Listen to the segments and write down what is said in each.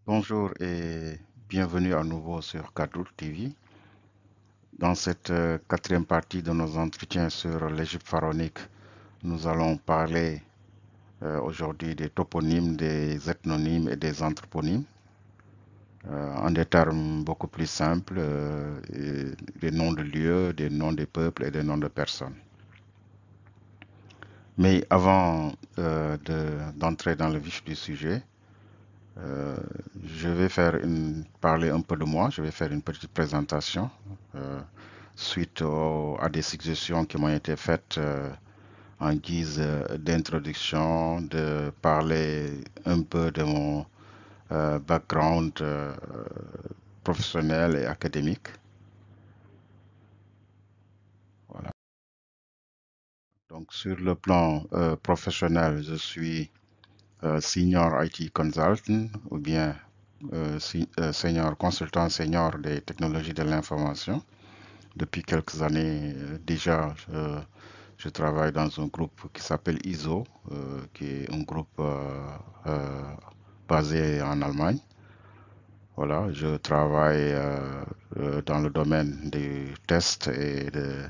Bonjour et bienvenue à nouveau sur Kadour TV. Dans cette quatrième partie de nos entretiens sur l'Égypte pharaonique, nous allons parler aujourd'hui des toponymes, des ethnonymes et des anthroponymes en des termes beaucoup plus simples, des noms de lieux, des noms des peuples et des noms de personnes. Mais avant d'entrer dans le vif du sujet, Euh, je vais parler un peu de moi, je vais faire une petite présentation suite à des suggestions qui m'ont été faites en guise d'introduction, de parler un peu de mon background professionnel et académique. Voilà. Donc sur le plan professionnel, je suis senior IT consultant ou bien senior consultant senior des technologies de l'information. Depuis quelques années déjà, je travaille dans un groupe qui s'appelle ISO, qui est un groupe euh, basé en Allemagne. Voilà, je travaille dans le domaine des tests et de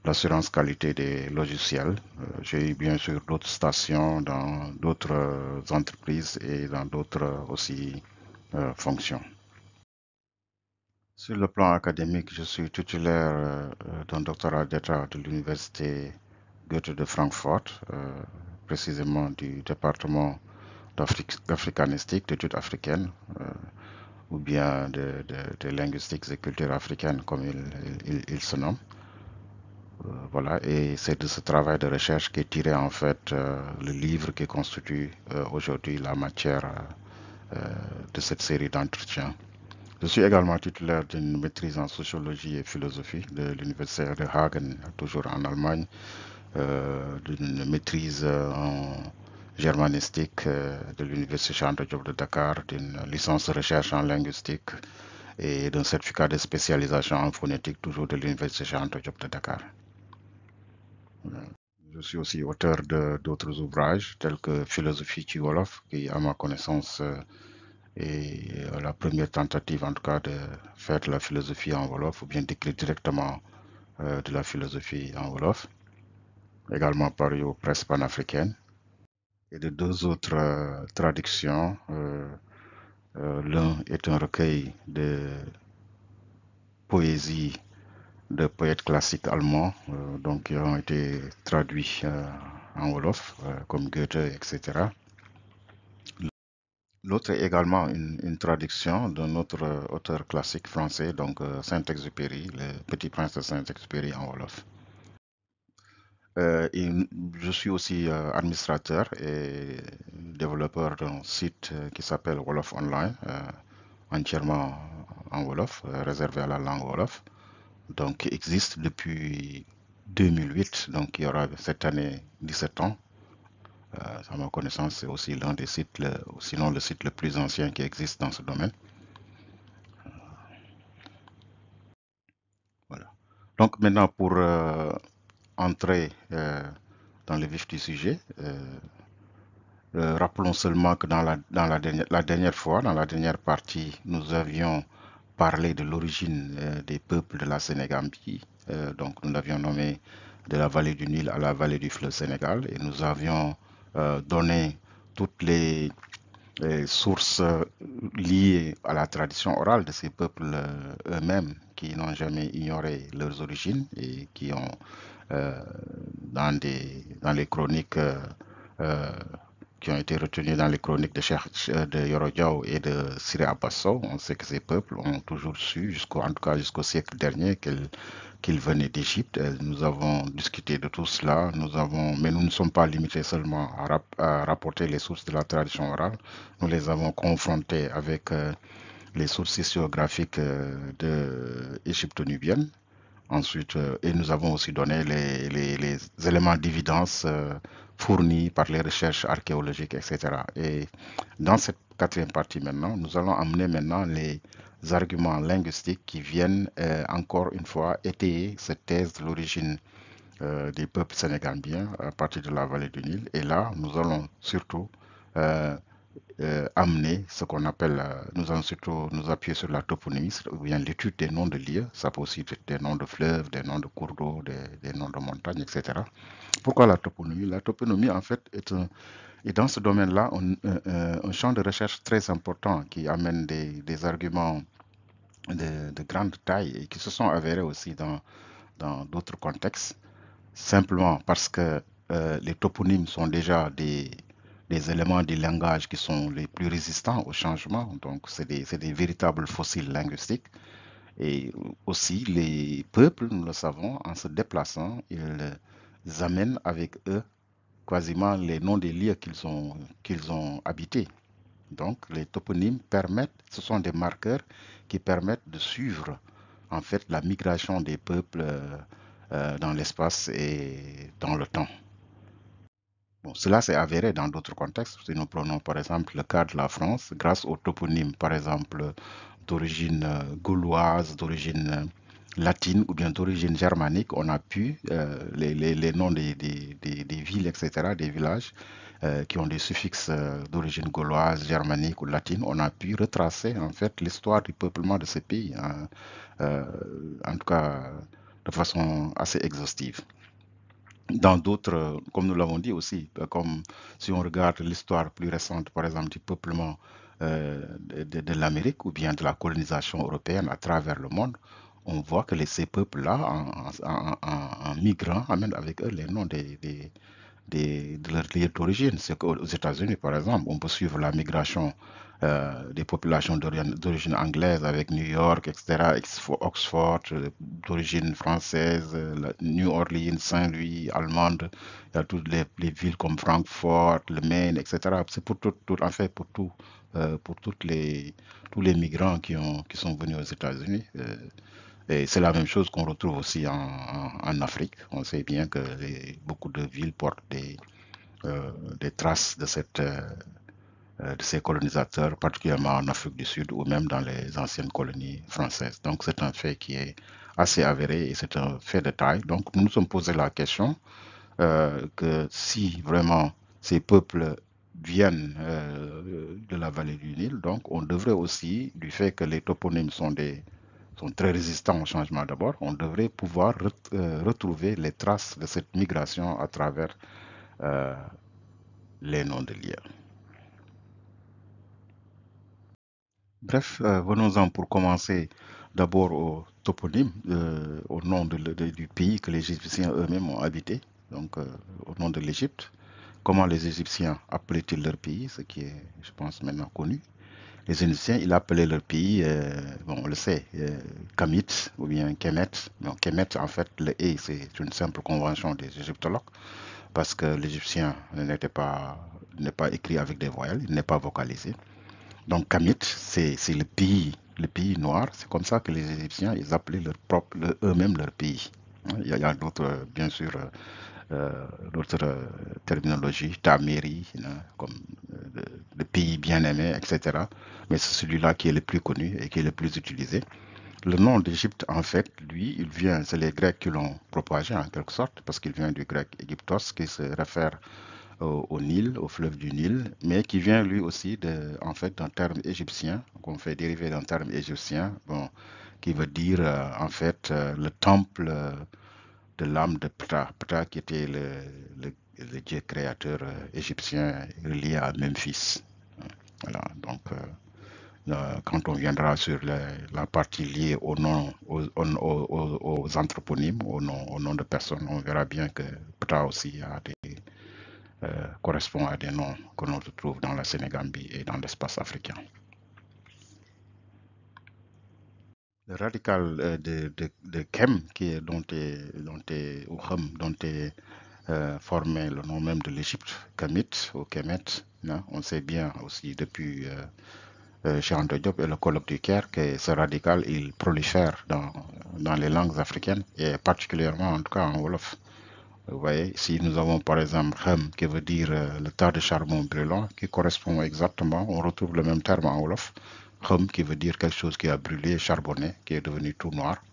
l'assurance qualité des logiciels. J'ai eu bien sûr d'autres stations dans d'autres entreprises et dans d'autres aussi fonctions. Sur le plan académique, je suis titulaire d'un doctorat d'État de l'Université Goethe de Francfort, précisément du département d'africanistique, d'études africaines, ou bien de linguistiques et culture africaine, comme il se nomme. Voilà, et c'est de ce travail de recherche qu'est tiré en fait le livre qui constitue aujourd'hui la matière de cette série d'entretiens. Je suis également titulaire d'une maîtrise en sociologie et philosophie de l'Université de Hagen, toujours en Allemagne, d'une maîtrise en germanistique de l'Université Cheikh Diop de Dakar, d'une licence de recherche en linguistique et d'un certificat de spécialisation en phonétique, toujours de l'Université Cheikh Diop de Dakar. Je suis aussi auteur d'autres ouvrages tels que Philosophie ci Wolof, qui, à ma connaissance, est la première tentative, en tout cas, de faire de la philosophie en Wolof ou bien d'écrire directement de la philosophie en Wolof, également paru aux presses panafricaines, et de deux autres traductions. L'un est un recueil de poésie de poètes classiques allemands, donc qui ont été traduits en Wolof, comme Goethe, etc. L'autre est également une traduction d'un autre auteur classique français, donc Saint-Exupéry, le Petit Prince de Saint-Exupéry en Wolof. Et je suis aussi administrateur et développeur d'un site qui s'appelle Wolof Online, entièrement en Wolof, réservé à la langue Wolof, donc qui existe depuis 2008, donc il y aura cette année 17 ans. À ma connaissance, c'est aussi l'un des sites, sinon le site le plus ancien qui existe dans ce domaine. Voilà. Donc maintenant, pour entrer dans le vif du sujet, rappelons seulement que la dernière fois, dans la dernière partie, nous avions parlé de l'origine des peuples de la Sénégambie. Donc nous l'avions nommé de la vallée du Nil à la vallée du fleuve Sénégal et nous avions donné toutes les sources liées à la tradition orale de ces peuples eux-mêmes qui n'ont jamais ignoré leurs origines et qui ont euh, dans les chroniques euh, qui ont été retenues dans les chroniques de Yoro Diaw et de Siré Abasso. On sait que ces peuples ont toujours su, en tout cas jusqu'au siècle dernier, qu'ils venaient d'Égypte. Nous avons discuté de tout cela, mais nous ne sommes pas limités seulement à rapporter les sources de la tradition orale. Nous les avons confrontés avec les sources historiographiques de égypto-nubiennes. Ensuite, et nous avons aussi donné les éléments d'évidence fournis par les recherches archéologiques, etc. Et dans cette quatrième partie maintenant, nous allons amener maintenant les arguments linguistiques qui viennent encore une fois étayer cette thèse de l'origine des peuples sénégambiens à partir de la vallée du Nil. Et là, nous allons surtout euh, amener ce qu'on appelle, nous allons surtout nous appuyer sur la toponymie, ou bien l'étude des noms de lieux, ça peut aussi être des noms de fleuves, des noms de cours d'eau, des noms de montagnes, etc. Pourquoi la toponymie? La toponymie, en fait, est dans ce domaine-là un champ de recherche très important qui amène des arguments de grande taille et qui se sont avérés aussi dans d'autres contextes, simplement parce que les toponymes sont déjà des éléments du langage qui sont les plus résistants au changement. Donc, c'est des véritables fossiles linguistiques. Et aussi, les peuples, nous le savons, en se déplaçant, ils amènent avec eux quasiment les noms des lieux qu'ils ont habités. Donc, les toponymes permettent, ce sont des marqueurs qui permettent de suivre en fait la migration des peuples dans l'espace et dans le temps. Bon, cela s'est avéré dans d'autres contextes. Si nous prenons par exemple le cas de la France, grâce aux toponymes, par exemple, d'origine gauloise, d'origine latine ou bien d'origine germanique, on a pu, les noms des villes, etc., des villages qui ont des suffixes d'origine gauloise, germanique ou latine, on a pu retracer en fait l'histoire du peuplement de ces pays, hein, en tout cas de façon assez exhaustive. Dans d'autres, comme nous l'avons dit aussi, comme si on regarde l'histoire plus récente, par exemple, du peuplement de l'Amérique ou bien de la colonisation européenne à travers le monde, on voit que ces peuples-là, en migrant, amènent avec eux les noms de leur lieu d'origine. C'est qu'aux États-Unis, par exemple, on peut suivre la migration des populations d'origine anglaise avec New York, etc., Oxford, d'origine française, New Orleans, Saint-Louis, allemande, il y a toutes les villes comme Francfort, le Maine, etc. C'est pour en fait, pour tous les migrants qui sont venus aux États-Unis. Et c'est la même chose qu'on retrouve aussi en Afrique. On sait bien que beaucoup de villes portent des traces de ces colonisateurs, particulièrement en Afrique du Sud ou même dans les anciennes colonies françaises. Donc c'est un fait qui est assez avéré et c'est un fait de taille. Donc nous nous sommes posé la question que si vraiment ces peuples viennent de la vallée du Nil, donc on devrait aussi, du fait que les toponymes sont très résistants au changement d'abord, on devrait pouvoir retrouver les traces de cette migration à travers euh, les noms de lieux. Bref, venons-en pour commencer d'abord au toponyme, au nom du pays que les Égyptiens eux-mêmes ont habité, donc au nom de l'Égypte. Comment les Égyptiens appelaient-ils leur pays, ce qui est, je pense, maintenant connu. Les Égyptiens, ils appelaient leur pays, bon, on le sait, Kamit ou bien Kemet. Non, Kemet, en fait, le E, c'est une simple convention des égyptologues parce que l'Égyptien n'est pas écrit avec des voyelles, il n'est pas vocalisé. Donc Kamit, c'est le pays noir. C'est comme ça que les Égyptiens, ils appelaient eux-mêmes leur pays. Hein, il y a d'autres, bien sûr, d'autres terminologies, Tamiri, hein, comme le, le pays bien-aimé, etc. Mais c'est celui-là qui est le plus connu et qui est le plus utilisé. Le nom d'Égypte, en fait, lui, il vient, c'est les Grecs qui l'ont propagé en quelque sorte, parce qu'il vient du grec Égyptos, qui se réfère au Nil, au fleuve du Nil, mais qui vient lui aussi en fait, d'un terme égyptien, qu'on fait dériver d'un terme égyptien, bon, qui veut dire en fait le temple de l'âme de Ptah. Ptah qui était le dieu créateur égyptien relié à Memphis. Voilà, donc quand on viendra sur la partie liée au nom, aux anthroponymes, au nom de personnes, on verra bien que Ptah aussi correspond à des noms que l'on retrouve dans la Sénégambie et dans l'espace africain. Le radical de Kem, ou Khem, dont est formé le nom même de l'Égypte, Kemit ou Kemet, hein, on sait bien aussi depuis Cheikh Anta Diop et le colloque du Caire que ce radical, il prolifère dans les langues africaines et particulièrement en tout cas en Wolof. Vous voyez, si nous avons par exemple Khem qui veut dire le tas de charbon brûlant, qui correspond exactement, on retrouve le même terme en Wolof, Khem qui veut dire quelque chose qui a brûlé, charbonné, qui est devenu tout noir.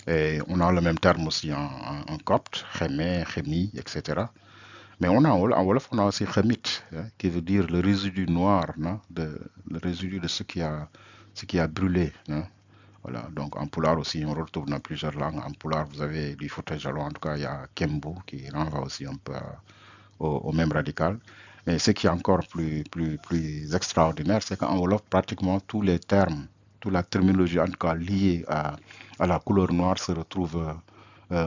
Et on a le même terme aussi en copte, Khemé, Khemi, etc. Mais en Wolof, on a aussi Khamit, hein, qui veut dire le résidu noir, non, le résidu de ce qui a brûlé. Hein. Voilà, donc en Pulaar aussi, on retrouve dans plusieurs langues. En Pulaar, vous avez du Fouta Djallon, en tout cas, il y a Kembu qui renvoie aussi un peu au même radical. Mais ce qui est encore plus extraordinaire, c'est qu'en Wolof, pratiquement tous les termes, toute la terminologie, en tout cas liée à la couleur noire, se retrouve,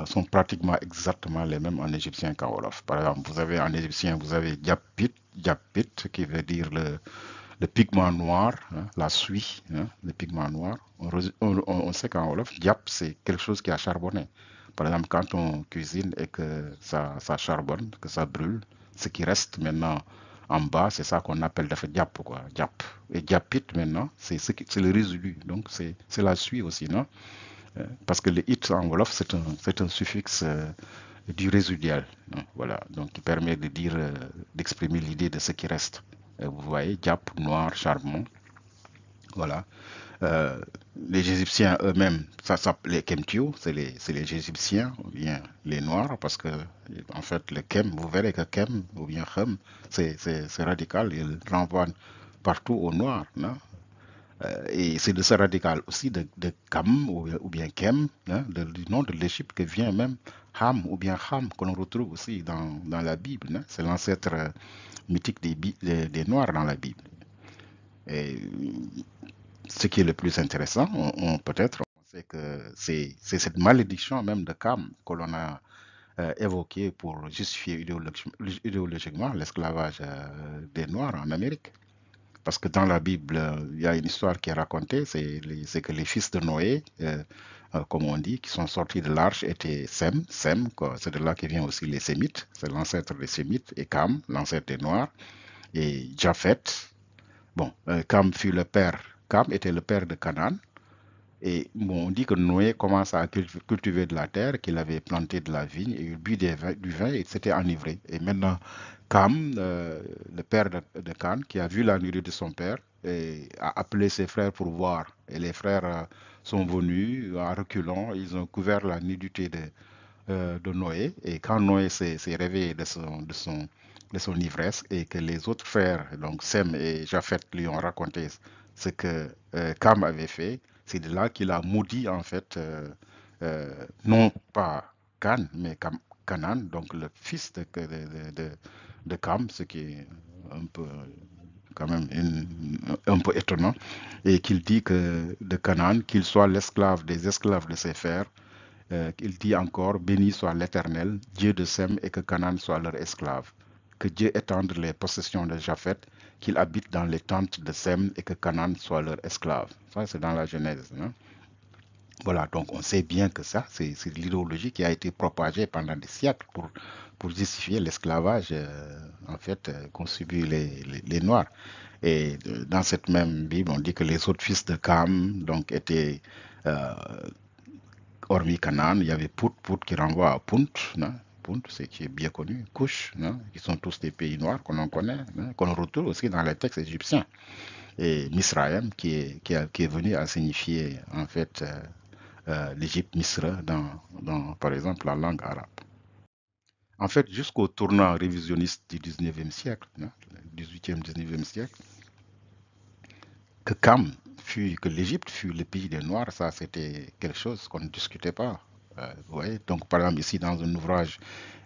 sont pratiquement exactement les mêmes en égyptien qu'en Wolof. Par exemple, vous avez en égyptien, vous avez Diapit, Diapit, qui veut dire le pigment noir, hein, la suie, hein, le pigment noir. On sait qu'en Wolof, Diap, c'est quelque chose qui a charbonné. Par exemple, quand on cuisine et que ça charbonne, que ça brûle, ce qui reste maintenant en bas, c'est ça qu'on appelle le diap, quoi, diap. Et diapit maintenant, c'est le résidu, donc c'est la suie aussi, non? Parce que le it en Wolof, c'est un suffixe du résiduel, hein, voilà, donc qui permet de dire, d'exprimer l'idée de ce qui reste. Vous voyez, diap, noir, charbon, voilà. Euh, les Égyptiens eux-mêmes, les Kemtiou, c'est les Égyptiens ou bien les Noirs, parce que en fait, le Kem, vous verrez que Kem ou bien Khem, c'est radical, il renvoie partout au noir. Non. Et c'est de ce radical aussi de Kam ou bien Kem, hein, du nom de l'Égypte, que vient même Ham ou bien Ham, que l'on retrouve aussi dans la Bible. Hein. C'est l'ancêtre mythique des Noirs dans la Bible. Et ce qui est le plus intéressant, peut-être, c'est que c'est cette malédiction même de Cam que l'on a évoquée pour justifier idéologiquement l'esclavage des Noirs en Amérique. Parce que dans la Bible, il y a une histoire qui est racontée, c'est que les fils de Noé, comme on dit, qui sont sortis de l'arche étaient Sem, c'est de là que vient aussi les Sémites, c'est l'ancêtre des Sémites, et Cam, l'ancêtre des Noirs, et Japhet. Bon, Cam était le père de Canaan, et bon, on dit que Noé commence à cultiver de la terre, qu'il avait planté de la vigne, et il but du vin et s'était enivré. Et maintenant, Cam, le père de Can, qui a vu la nudité de son père, et a appelé ses frères pour voir. Et les frères sont venus en reculant, ils ont couvert la nudité de Noé. Et quand Noé s'est réveillé de son ivresse et que les autres frères, donc Sem et Japhet, lui ont raconté ce que Cam avait fait, c'est de là qu'il a maudit en fait, non pas Can, mais Canaan, donc le fils de Cam, ce qui est un peu quand même un peu étonnant, et qu'il dit que de Canaan, qu'il soit l'esclave des esclaves de ses frères, il dit encore, béni soit l'Éternel, Dieu de Sem, et que Canaan soit leur esclave. Que Dieu étende les possessions de Japhet, qu'il habite dans les tentes de Sem, et que Canaan soit leur esclave. Ça, c'est dans la Genèse. Hein. Voilà, donc on sait bien que ça, c'est l'idéologie qui a été propagée pendant des siècles pour justifier l'esclavage, en fait, qu'ont subi les Noirs. Et dans cette même Bible, on dit que les autres fils de Cam, donc, étaient euh, hormis Canaan, il y avait Pout qui renvoie à Punt, non? Punt, c'est qui est bien connu, Kush, non? Qui sont tous des pays noirs qu'on connaît, hein, qu'on retrouve aussi dans les textes égyptiens. Et Misraïm, qui est venu à signifier en fait l'Égypte Misra par exemple, la langue arabe. En fait, jusqu'au tournant révisionniste du 19e siècle, hein, 18e, 19e siècle, que l'Égypte fut le pays des Noirs, ça c'était quelque chose qu'on ne discutait pas. Vous voyez? Donc, par exemple, ici dans un ouvrage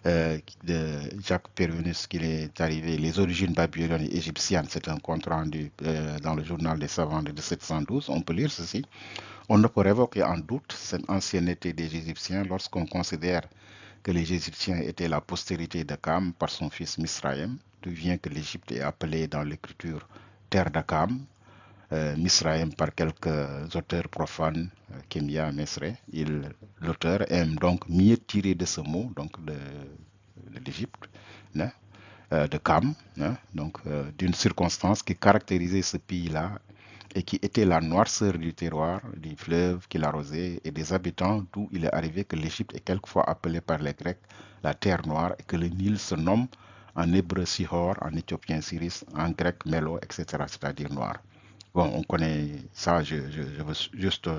de Jacques Pervenus qu'il est arrivé, Les origines babyloniennes et égyptiennes, c'est un compte rendu dans le journal des savants de 1712, on peut lire ceci. On ne peut révoquer en doute cette ancienneté des Égyptiens lorsqu'on considère que les Égyptiens étaient la postérité de Cam par son fils Misraïm, d'où vient que l'Égypte est appelée dans l'écriture terre d'Akam, Misraïm par quelques auteurs profanes, Kémia, Mesre. L'auteur aime donc mieux tirer de ce mot, donc de l'Égypte, hein, de Cam, hein, donc d'une circonstance qui caractérisait ce pays-là et qui était la noirceur du terroir, du fleuve qui l'arrosait et des habitants, d'où il est arrivé que l'Égypte est quelquefois appelée par les Grecs la terre noire et que le Nil se nomme en hébreu Sihor, en éthiopien Siris, en grec Mélo, etc., c'est-à-dire noir. Bon, on connaît ça, je veux juste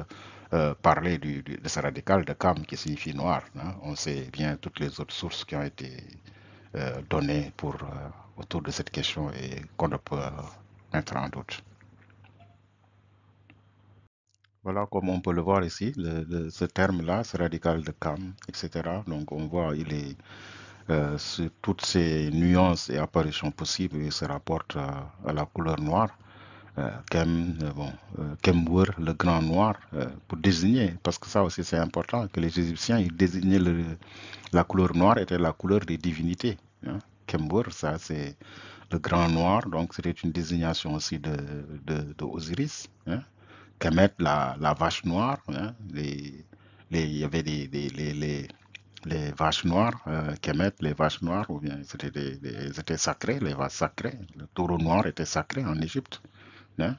parler de ce radical de Cam qui signifie noir. Hein. On sait bien toutes les autres sources qui ont été données autour de cette question et qu'on ne peut mettre en doute. Voilà, comme on peut le voir ici, ce terme-là, ce radical de Cam, etc. Donc on voit, il est sur toutes ces nuances et apparitions possibles, il se rapporte à la couleur noire. Kemwer, le grand noir, pour désigner, parce que ça aussi c'est important, que les Égyptiens, ils désignaient la couleur noire était la couleur des divinités. Hein. Kemwer, ça c'est le grand noir, donc c'était une désignation aussi de Osiris. Hein. Kemet, la vache noire. Hein. Il y avait les vaches noires, Kemet, les vaches noires, ou bien c'était étaient sacrés, les vaches sacrées. Le taureau noir était sacré en Égypte. Hein.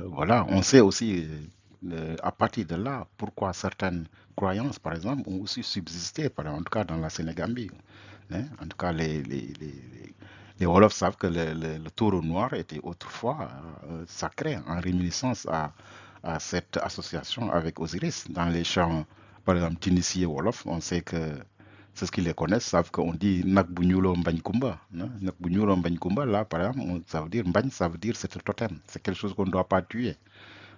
Voilà, on sait aussi à partir de là pourquoi certaines croyances, par exemple, ont aussi subsisté, en tout cas dans la Sénégambie. Hein. En tout cas, les Wolofs savent que le taureau noir était autrefois sacré, en réminiscence à cette association avec Osiris. Dans les chants, par exemple, Tinissi et Wolof, on sait que ceux qui les connaissent savent qu'on dit Nakbunyulo Mbanykumba. Hein. Nakbunyulo Mbanykumba, là, par exemple, ça veut dire Mbany, ça veut dire c'est un totem. C'est quelque chose qu'on ne doit pas tuer.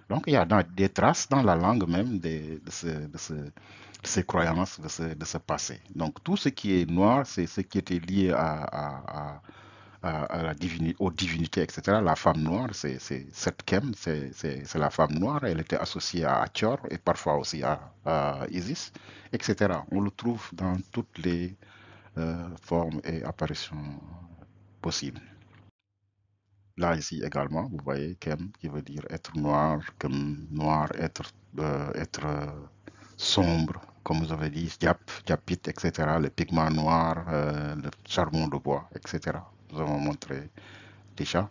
Donc, il y a des traces dans la langue même de ces croyances, de ce passé. Donc, tout ce qui est noir, c'est ce qui était lié aux divinités, etc. La femme noire, c'est cette Kem, c'est la femme noire. Elle était associée à Hathor et parfois aussi à Isis, etc. On le trouve dans toutes les formes et apparitions possibles. Là, ici également, vous voyez Kem qui veut dire être noir, comme noir, être sombre, comme vous avez dit, diapite, etc. Le pigment noir, le charbon de bois, etc. Nous avons montré déjà.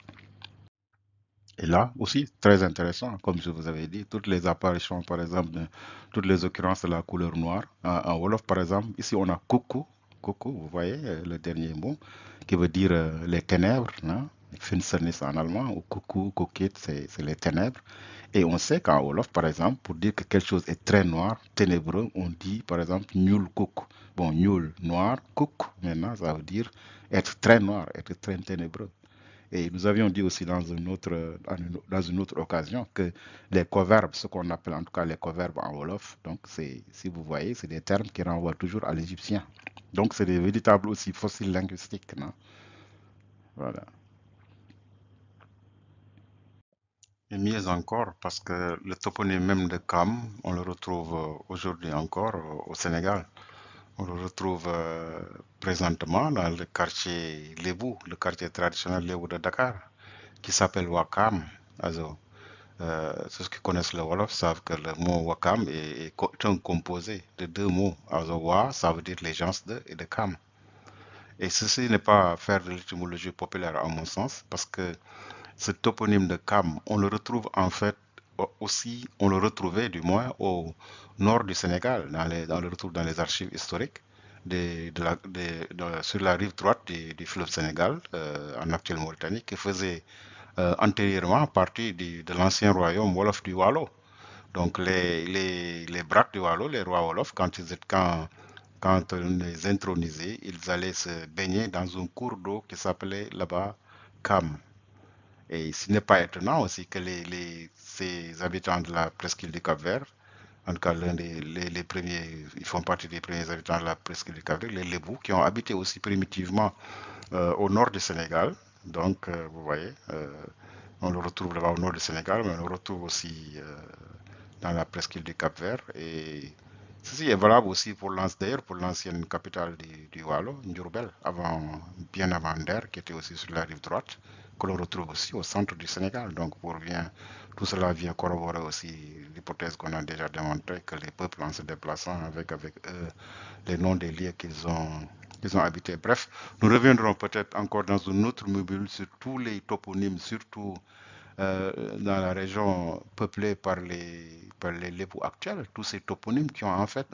Et là aussi, très intéressant, comme je vous avais dit, toutes les apparitions, par exemple, toutes les occurrences de la couleur noire. En Wolof, par exemple, ici on a Koko, Koko, vous voyez, le dernier mot, qui veut dire les ténèbres, hein? Finsternis en allemand, ou Kuku, Kukit, c'est les ténèbres. Et on sait qu'en Wolof, par exemple, pour dire que quelque chose est très noir, ténébreux, on dit, par exemple, Nyul Kuk. Bon, Nyul, noir, Kuk, maintenant, ça veut dire être très noir, être très ténébreux. Et nous avions dit aussi dans une autre occasion que les coverbes, ce qu'on appelle en tout cas les coverbes en Wolof, donc si vous voyez, c'est des termes qui renvoient toujours à l'égyptien. Donc c'est des véritables aussi fossiles linguistiques. Non. Voilà. Et mieux encore, parce que le toponyme même de Kam, on le retrouve aujourd'hui encore au Sénégal. On le retrouve présentement dans le quartier Lébou, le quartier traditionnel Lébou de Dakar, qui s'appelle Wakam. Also, ceux qui connaissent le Wolof savent que le mot Wakam est un composé de deux mots. Also, Wa, ça veut dire les gens de et de Kam. Et ceci n'est pas faire de l'étymologie populaire à mon sens, parce que ce toponyme de Kam, on le retrouve en fait aussi, on le retrouvait du moins au nord du Sénégal, on le retrouve dans les archives historiques, sur la rive droite du fleuve Sénégal, en actuelle Mauritanie, qui faisait antérieurement partie de l'ancien royaume Wolof du Waalo. Donc les braques du Waalo, les rois Wolof, quand on les intronisait, ils allaient se baigner dans un cours d'eau qui s'appelait là-bas Kam. Et ce n'est pas étonnant aussi que ces habitants de la presqu'île du Cap-Vert, en tout cas les premiers, ils font partie des premiers habitants de la presqu'île du Cap-Vert, les Lébous, qui ont habité aussi primitivement au nord du Sénégal. Donc, vous voyez, on le retrouve là-bas au nord du Sénégal, mais on le retrouve aussi dans la presqu'île du Cap-Vert. Et ceci est valable aussi d'ailleurs pour l'ancienne capitale du Waalo, Ndiourbel, bien avant Der, qui était aussi sur la rive droite, que l'on retrouve aussi au centre du Sénégal. Donc tout cela vient corroborer aussi l'hypothèse qu'on a déjà démontrée que les peuples, en se déplaçant avec eux, les noms des lieux qu'ils ont habités. Bref, nous reviendrons peut-être encore dans une autre mobile sur tous les toponymes, surtout dans la région peuplée par les Lébou actuels, tous ces toponymes qui ont en fait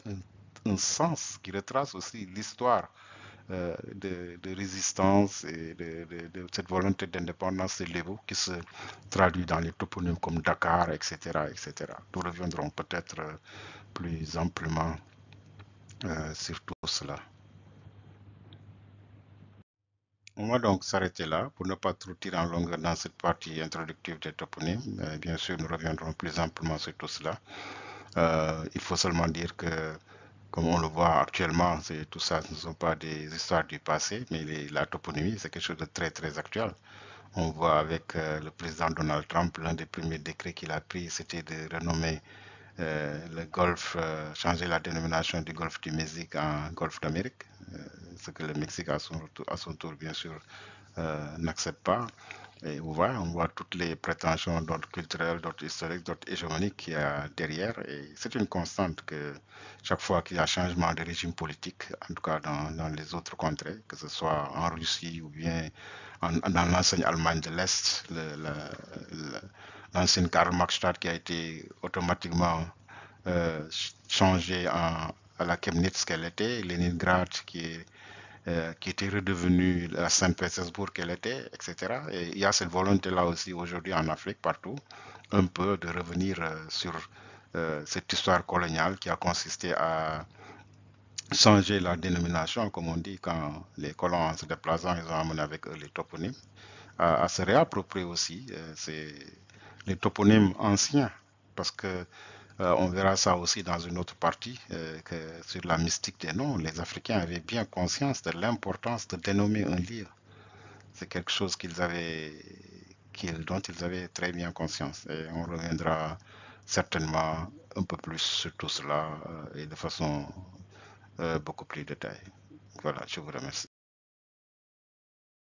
un sens, qui retrace aussi l'histoire de résistance et de cette volonté d'indépendance des Lébou qui se traduit dans les toponymes comme Dakar, etc. etc. Nous reviendrons peut-être plus amplement sur tout cela. On va donc s'arrêter là pour ne pas trop tirer en longueur dans cette partie introductive des toponymes. Bien sûr, nous reviendrons plus amplement sur tout cela. Il faut seulement dire que, comme on le voit actuellement, tout ça ce ne sont pas des histoires du passé, mais la toponymie, c'est quelque chose de très très actuel. On voit avec le président Donald Trump, l'un des premiers décrets qu'il a pris, c'était de renommer le Golfe, changer la dénomination du Golfe du Mexique en Golfe d'Amérique, ce que le Mexique à son tour, bien sûr, n'accepte pas. Et on voit toutes les prétentions d'ordre culturel, d'ordre historique, d'ordre hégémonique qu'il y a derrière. Et c'est une constante que chaque fois qu'il y a changement de régime politique, en tout cas dans les autres contrées, que ce soit en Russie ou bien dans l'ancienne Allemagne de l'Est, l'ancienne Karl Marx qui a été automatiquement changée à la Chemnitz qu'elle était, Leningrad qui était redevenue la Saint-Pétersbourg qu'elle était, etc. Et il y a cette volonté-là aussi aujourd'hui en Afrique, partout, un peu de revenir sur cette histoire coloniale qui a consisté à changer la dénomination, comme on dit, quand les colons en se déplaçant, ils ont amené avec eux les toponymes, à se réapproprier aussi les toponymes anciens, parce que on verra ça aussi dans une autre partie, que sur la mystique des noms, les Africains avaient bien conscience de l'importance de dénommer un lieu. C'est quelque chose dont ils avaient très bien conscience. Et on reviendra certainement un peu plus sur tout cela et de façon beaucoup plus détaillée. Voilà, je vous remercie.